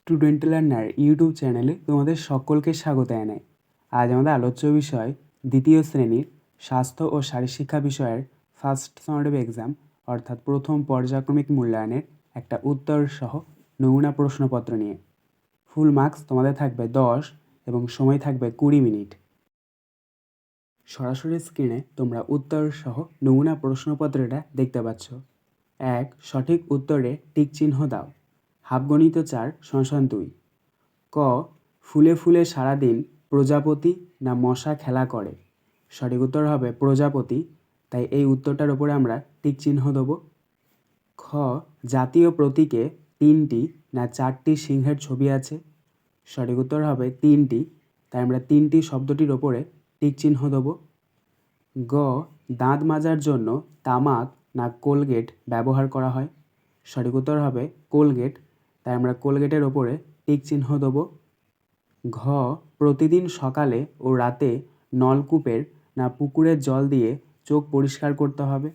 Student learner YouTube চ্যানেলে তোমাদের সকলকে স্বাগত জানাই। আজ আমাদের আলোচ্য বিষয় দ্বিতীয় শ্রেণীর স্বাস্থ্য ও শারীরশিক্ষা বিষয়ের ফার্স্ট সামেটিভ এক্সাম অর্থাৎ প্রথম পর্যায়ক্রমিক মূল্যায়নের একটা উত্তর সহ নমুনা প্রশ্নপত্র নিয়ে। ফুল মার্কস তোমাদের থাকবে 10 এবং সময় থাকবে 20 মিনিট। সরাসরি স্ক্রিনে তোমরা উত্তর সহ নমুনা প্রশ্নপত্রটা দেখতে পাচ্ছ। 1. সঠিক উত্তরে টিক চিহ্ন দাও। হাফগণিত 4 / 2। ক. ফুলে ফুলে সারাদিন প্রজাপতি না মশা খেলা করে? সঠিক উত্তর হবে প্রজাপতি, তাই এই উত্তরটার উপরে আমরা টিক চিহ্ন দেব। খ. জাতীয় প্রতীকে 3টি না 4টি সিংহের ছবি আছে? সঠিক উত্তর হবে 3টি, তাই আমরা 3টি শব্দটির ওপরে টিক চিহ্ন দেব। গ. দাঁত মাজার জন্য তামাক না কোলগেট ব্যবহার করা হয়? সঠিক উত্তর হবে কোলগেট, তাই আমরা কোলগেটের ওপরে টিক চিহ্ন দেব। ঘ. প্রতিদিন সকালে ও রাতে নলকূপের না পুকুরের জল দিয়ে চোখ পরিষ্কার করতে হবে?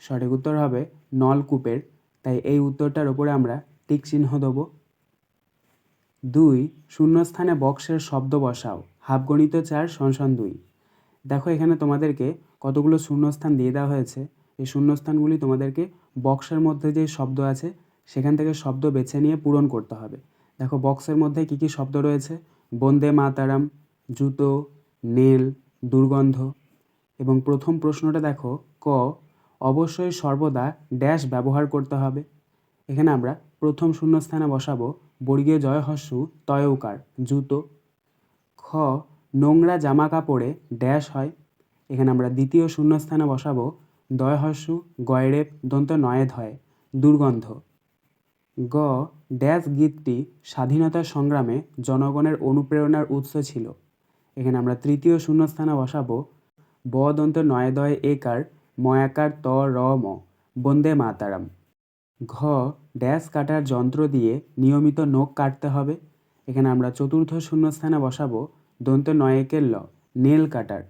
সঠিক উত্তর হবে নলকূপের, তাই এই উত্তরটার ওপরে আমরা টিক চিহ্ন দেব। 2. শূন্যস্থানে বক্সের শব্দ বসাও। হাফগণিত 4 / 2। দেখো এখানে তোমাদেরকে কতগুলো শূন্যস্থান দিয়ে দেওয়া হয়েছে। এই শূন্যস্থানগুলি তোমাদেরকে বক্সের মধ্যে যে শব্দ আছে সেখান থেকে শব্দ বেছে নিয়ে পূরণ করতে হবে। দেখো বক্সের মধ্যে কী কী শব্দ রয়েছে: বন্দে মাতারাম, জুতো, নেল, দুর্গন্ধ। এবং প্রথম প্রশ্নটা দেখো, ক. অবশ্যই সর্বদা ড্যাশ ব্যবহার করতে হবে। এখানে আমরা প্রথম শূন্যস্থানে বসাবো বর্গীয় জয় হ্রস্ব তয়ৌকার জুতো। খ. নোংরা জামা কাপড়ে ড্যাশ হয়। এখানে আমরা দ্বিতীয় শূন্যস্থানে বসাবো দয় হ্রস্ব গয়রেপ দন্ত নয়েদ হয় দুর্গন্ধ। গ. ড্যাশ গীতটি স্বাধীনতা সংগ্রামে জনগণের অনুপ্রেরণার উৎস ছিল। এখানে আমরা তৃতীয় শূন্যস্থানে বসাবো ব দন্ত নয়দয় একার ময়াকার ত র ম বন্দে মাতারাম। ঘ. ড্যাশ কাটার যন্ত্র দিয়ে নিয়মিত নখ কাটতে হবে। এখানে আমরা চতুর্থ শূন্যস্থানে বসাবো দন্ত নয়েকের ল নেল কাটার।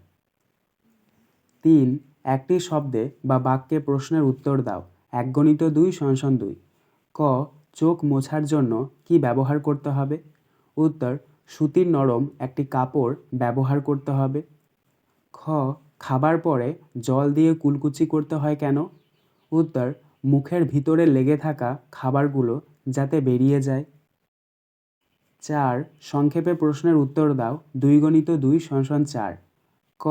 3. একটি শব্দে বা বাক্যে প্রশ্নের উত্তর দাও। একগণিত 2 / 2। ক. চোখ মোছার জন্য কি ব্যবহার করতে হবে? উত্তর: সুতির নরম একটি কাপড় ব্যবহার করতে হবে। খ. খাবার পরে জল দিয়ে কুলকুচি করতে হয় কেন? উত্তর: মুখের ভিতরে লেগে থাকা খাবারগুলো যাতে বেরিয়ে যায়। 4. সংক্ষেপে প্রশ্নের উত্তর দাও। 2 × 2 / 4। ক.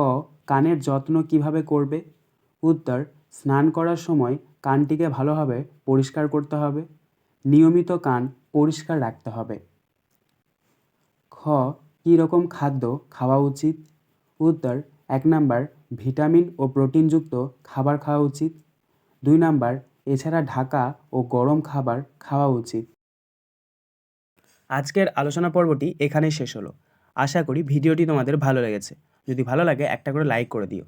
কানের যত্ন কিভাবে করবে? উত্তর: স্নান করার সময় কানটিকে ভালোভাবে পরিষ্কার করতে হবে। নিয়মিত কান পরিষ্কার রাখতে হবে। খ. কী রকম খাদ্য খাওয়া উচিত? উত্তর: 1 নাম্বার ভিটামিন ও প্রোটিনযুক্ত খাবার খাওয়া উচিত। 2 নাম্বার এছাড়া ঢাকা ও গরম খাবার খাওয়া উচিত। আজকের আলোচনা পর্বটি এখানেই শেষ হলো। আশা করি ভিডিওটি তোমাদের ভালো লেগেছে। যদি ভালো লাগে একটা করে লাইক করে দিও।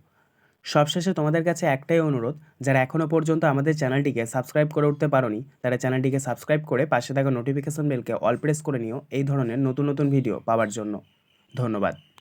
সবশেষে তোমাদের কাছে একটাই অনুরোধ, যারা এখনও পর্যন্ত আমাদের চ্যানেলটিকে সাবস্ক্রাইব করে উঠতে পারোনি তারা চ্যানেলটিকে সাবস্ক্রাইব করে পাশে থাকা নোটিফিকেশন বেলকে অল প্রেস করে নিও এই ধরনের নতুন নতুন ভিডিও পাওয়ার জন্য। ধন্যবাদ।